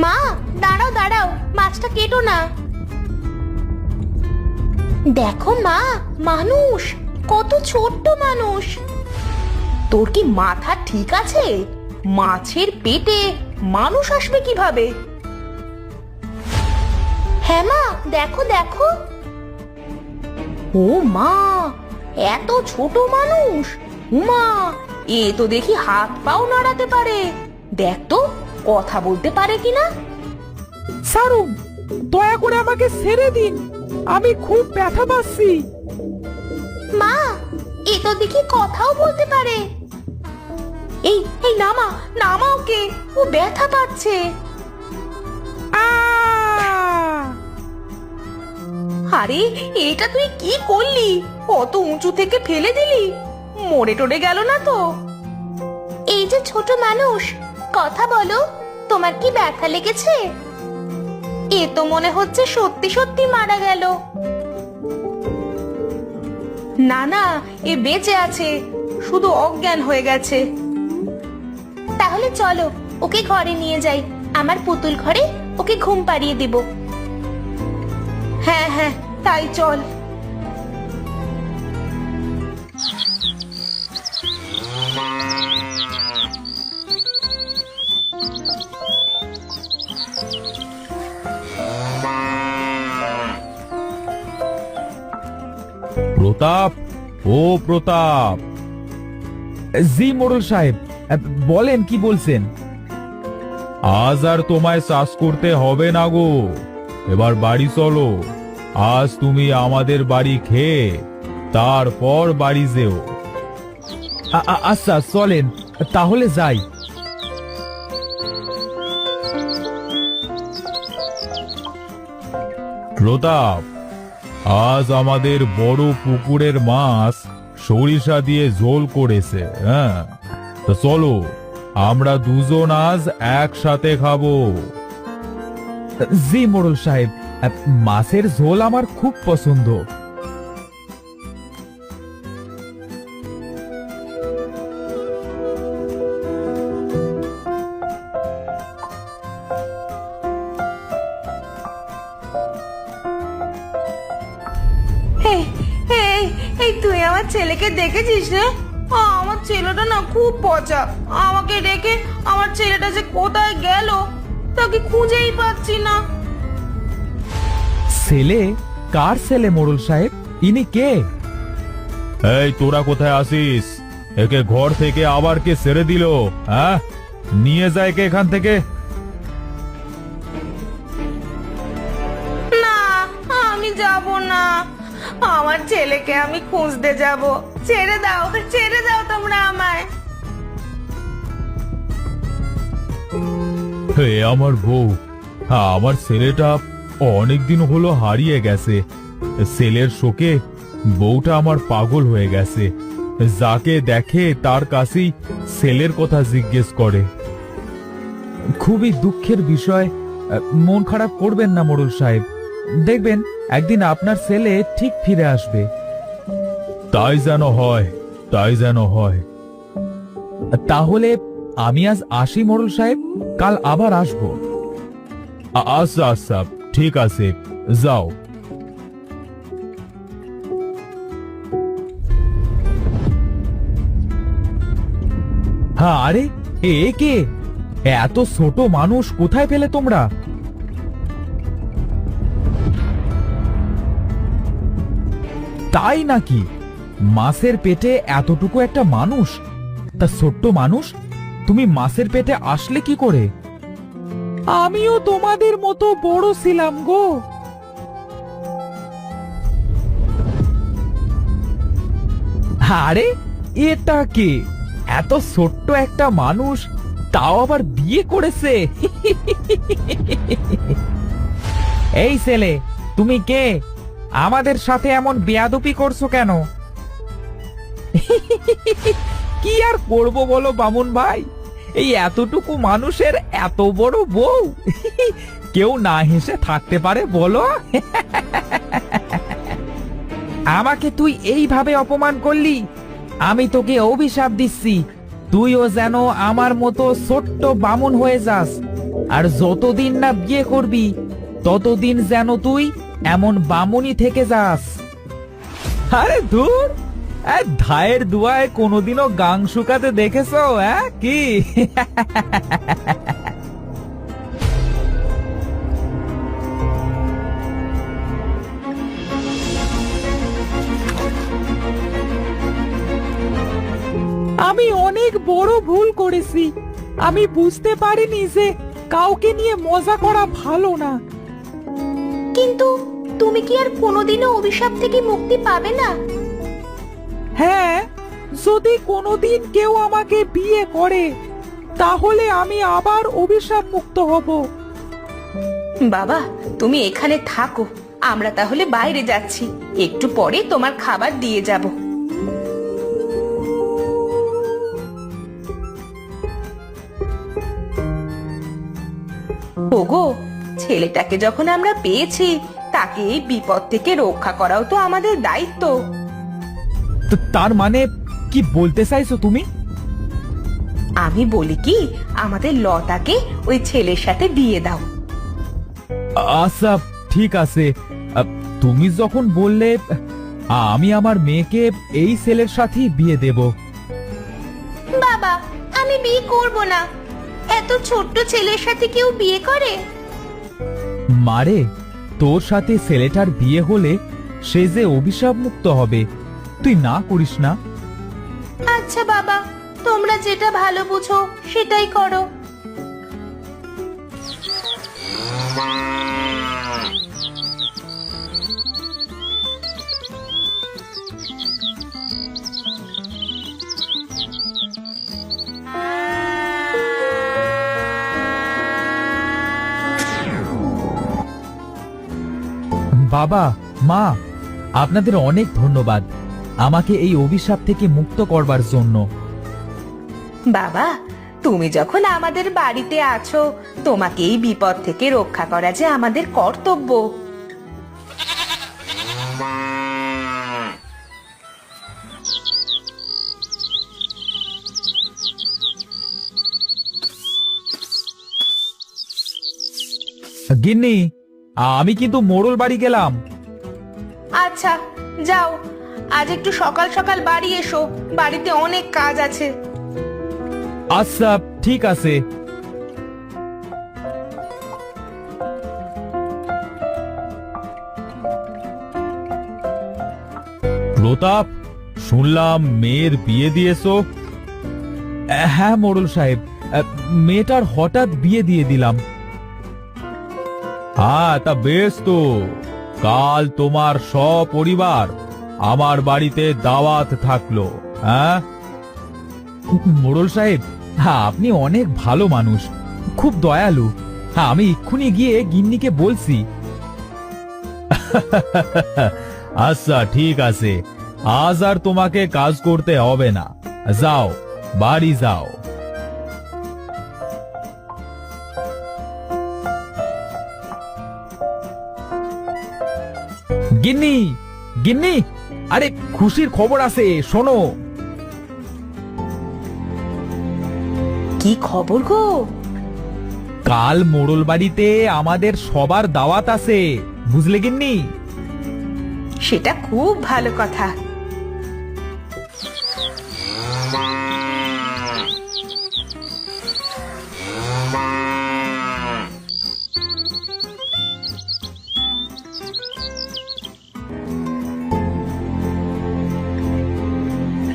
মা, দাঁড়াও দাঁড়াও, মাছটা কেটো না। দেখো মা, মানুষ, কত ছোট্ট মানুষ। তোর কি মাথা ঠিক আছে? মাছের পেটে মানুষ আসবে কিভাবে? হ্যাঁ মা, দেখো দেখো। ও মা, এত ছোট মানুষ! মা, এ তো দেখি হাত পাও নাড়াতে পারে। দেখ তো কথা বলতে পারে কিনা। সারুন, দয়া করে আমাকে ছেড়ে দিন, আমি খুব ব্যথা পাচ্ছি। মা, এ তো দেখি কথাও বলতে পারে। এই এই নামা, নামা ওকে, ও ব্যথা পাচ্ছে। আরে, এটা তুই কি করলি? কত উঁচু থেকে ফেলে দিলি, মরে টরে গেল না তো? এই যে ছোট মানুষ, কথা বলো, তোমার কি ব্যথা লেগেছে? এ তো মনে হচ্ছে সত্যি সত্যি মারা গেল। না না, এ বেঁচে আছে, শুধু অজ্ঞান হয়ে গেছে। তাহলে চলো, ওকে ঘরে নিয়ে যাই, আমার পুতুল ঘরে ওকে ঘুম পাড়িয়ে দেব। হ্যাঁ হ্যাঁ, তাই চল। প্রতাপ, ও প্রতাপ। জি মোড়ল সাহেব, বলেন কি বলছেন? আজ আর তোমায় চাষ করতে হবে না গো, এবার বাড়ি চলো। আজ তুমি আমাদের বাড়ি খেয়ে তারপর বাড়ি যেও। আচ্ছা চলেন, তাহলে যাই। প্রতাপ, আজ আমাদের বড় পুকুরের মাছ সরিষা দিয়ে ঝোল করেছে। হ্যাঁ, তো চলো, আমরা দুজন আজ একসাথে খাবো। জি মোড়ল সাহেব, মাছের ঝোল আমার খুব পছন্দ। এই এই এই, তুই আমার ছেলেকে দেখেছিস রে? আমার ছেলেটা না খুব পচা। আমাকে রেখে আমার ছেলেটা যে কোথায় গেল তাকে খুঁজেই পাচ্ছি না। ছেলে? কার ছেলে মোড়ল সাহেব? ইনি কে? এই, তোরা কোথায় আসিস? একে ঘর থেকে আবার কে ছেড়ে দিল? হ্যাঁ, নিয়ে যায় কে এখান থেকে? না, আমি যাব না। আমার ছেলেকে আমি খুঁজতে যাব। ছেড়ে দাও, ছেড়ে দাও তোমরা আমায়। হে আমার বউ, আমার ছেলেটা অনেকদিন হলো হারিয়ে গেছে। ছেলের শোকে বউটা আমার পাগল হয়ে গেছে। যাকে দেখে তার কাছেই ছেলের কথা জিজ্ঞেস করে। খুবই দুঃখের বিষয়, মন খারাপ করবেন না মোড়ল সাহেব, দেখবেন একদিন আপনার ছেলে ঠিক ফিরে আসবে। তাই যেন হয়, তাই যেন হয়। তাহলে আমি আজ আসি মোড়ল সাহেব, কাল আবার আসবো। আচ্ছা আচ্ছা, ঠিক আছে, যাও। হ্যাঁ, আরে এ কে? এত ছোট মানুষ কোথায় পেলে তোমরা? তাই নাকি? মাছের পেটে এতটুকু একটা মানুষ? তা ছোট্ট মানুষ, তুমি মাছের পেটে আসলে কি করে? আমিও তোমাদের মতো বড় ছিলাম গো। আরে, এটা কে? এত ছোট্ট একটা মানুষ, তাও আবার বিয়ে করেছে। এই ছেলে, তুমি কে? আমাদের সাথে এমন বেয়াদবি করছো কেন? কি আর করব বলো বামুন ভাই, এই এতটুকু মানুষের এত বড় বউ, কেউ না হেসে থাকতে পারে বলো? আমাকে তুই এইভাবে অপমান করলি, আমি তোকে অভিশাপ দিচ্ছি, তুইও যেন আমার মতো ছোট্ট বামুন হয়ে যাস। আর যতদিন না বিয়ে করবি ততদিন যেন তুই এমন বামুনি থেকে যাস। আরে দূর, ধায়ের দুয়ায় কোনোদিনও গাং শুকাতে দেখেছো কি? আমি অনেক বড় ভুল করেছি। আমি বুঝতে পারিনি যে কাউকে নিয়ে মজা করা ভালো না। কিন্তু তুমি কি আর কোনোদিনও অভিশাপ থেকে মুক্তি পাবে না? হ্যাঁ, যদি কোনোদিন কেউ আমাকে বিয়ে করে তাহলে আমি আবার অভিশাপ মুক্ত হব। বাবা, তুমি এখানে থাকো, আমরা তাহলে বাইরে যাচ্ছি, একটু পরে তোমার খাবার দিয়ে যাব। ওগো, ছেলেটাকে যখন আমরা পেয়েছি তাকে এই বিপদ থেকে রক্ষা করাও তো আমাদের দায়িত্ব। তার মানে কি বলতে চাইছো তুমি? আমি বলি কি, আমাদের লতাকে ওই ছেলের সাথে বিয়ে দাও। আচ্ছা ঠিক আছে, তুমি যখন বললে আমি আমার মেয়েকে এই ছেলের সাথেই বিয়ে দেব। বাবা, আমি বিয়ে করব না। এত ছোট্ট ছেলের সাথে কেউ বিয়ে করে? মারে, তোর সাথে ছেলেটার বিয়ে হলে সে যে অভিশাপ মুক্ত হবে, তুই না করিস না। আচ্ছা বাবা, তোমরা যেটা ভালো বুঝো সেটাই করো। বাবা, মা, আপনাদের অনেক ধন্যবাদ আমাকে এই অভিশাপ থেকে মুক্ত করবার জন্য। বাবা, তুমি যখন আমাদের বাড়িতে আছো, তোমাকে এই বিপদ থেকে রক্ষা করা যে আমাদের কর্তব্য। গিন্নি, আমি কিন্তু মোড়ল বাড়ি গেলাম। আচ্ছা যাও, আজ একটু সকাল সকাল বাড়ি এসো, বাড়িতে অনেক কাজ আছে। আচ্ছা ঠিক আছে। প্রতাপ, শুনলাম মেয়ের বিয়ে দিয়েছো? হ্যাঁ মোড়ল সাহেব, মেয়েটার হঠাৎ বিয়ে দিয়ে দিলাম। হ্যাঁ, তা বেশ তো। কাল তোমার সপরিবার আমার বাড়িতে দাওয়াত থাকলো। হ্যাঁ মোড়ল সাহেব, হ্যাঁ আপনি অনেক ভালো মানুষ, খুব দয়ালু। হ্যাঁ, আমি এক্ষুনি গিয়ে গিন্নিকে বলছি। আচ্ছা ঠিক আছে, আজ আর তোমাকে কাজ করতে হবে না, যাও বাড়ি যাও। গিন্নি, গিন্নি, আরে খুশির খবর আছে, শোনো। কি খবর গো? কাল মোড়ল বাড়িতে আমাদের সবার দাওয়াত আছে, বুঝলে গিন্নি? সেটা খুব ভালো কথা।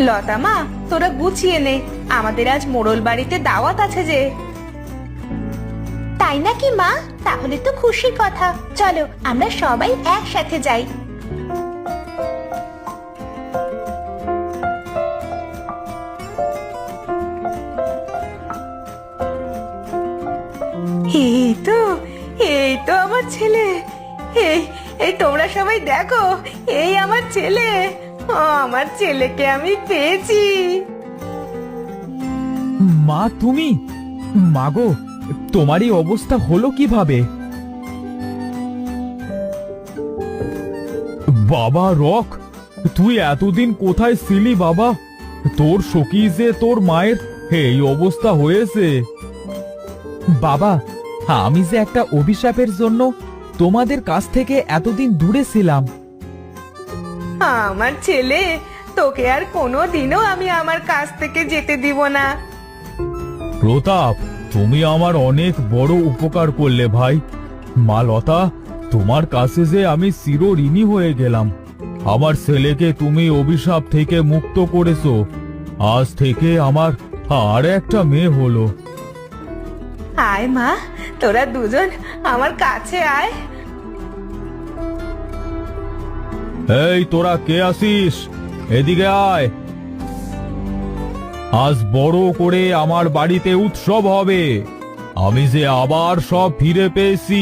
লতা মা, তোরা গুছিয়ে নে, আমাদের আজ মোড়ল বাড়িতে দাওয়াত আছে যে। তাই নাকি মা? তাহলে তো খুশির কথা, চলো আমরা সবাই একসাথে যাই। এই তো আমার ছেলে। এই এই তোমরা সবাই দেখো, এই আমার ছেলে। আমার ছেলেকে আমি পেয়েছি। মা, তুমি? মাগো, তোমারই অবস্থা হলো কিভাবে? বাবা রক, তুই এতদিন কোথায় ছিলি বাবা? তোর সখী যে তোর মায়ের এই অবস্থা হয়েছে। বাবা, আমি যে একটা অভিশাপের জন্য তোমাদের কাছ থেকে এতদিন দূরে ছিলাম। আমার ছেলে, তোকে আর কোনো দিনও আমি আমার কাছ থেকে যেতে দিব না। প্রতাপ, তুমি আমার অনেক বড় উপকার করলে ভাই। মা লতা, তোমার কাছে যে আমি চিরঋণী হয়ে গেলাম। আমার ছেলেকে তুমি অভিশাপ থেকে মুক্ত করেছো। আজ থেকে আমার আর একটা মেয়ে হলো। আয় মা, তোরা দুজন আমার কাছে আয়। এই তোরা কে আসিস? এদিকে আয়। আজ বড় করে আমার বাড়িতে উৎসব হবে। আমি যে আবার সব ফিরে পেয়েছি।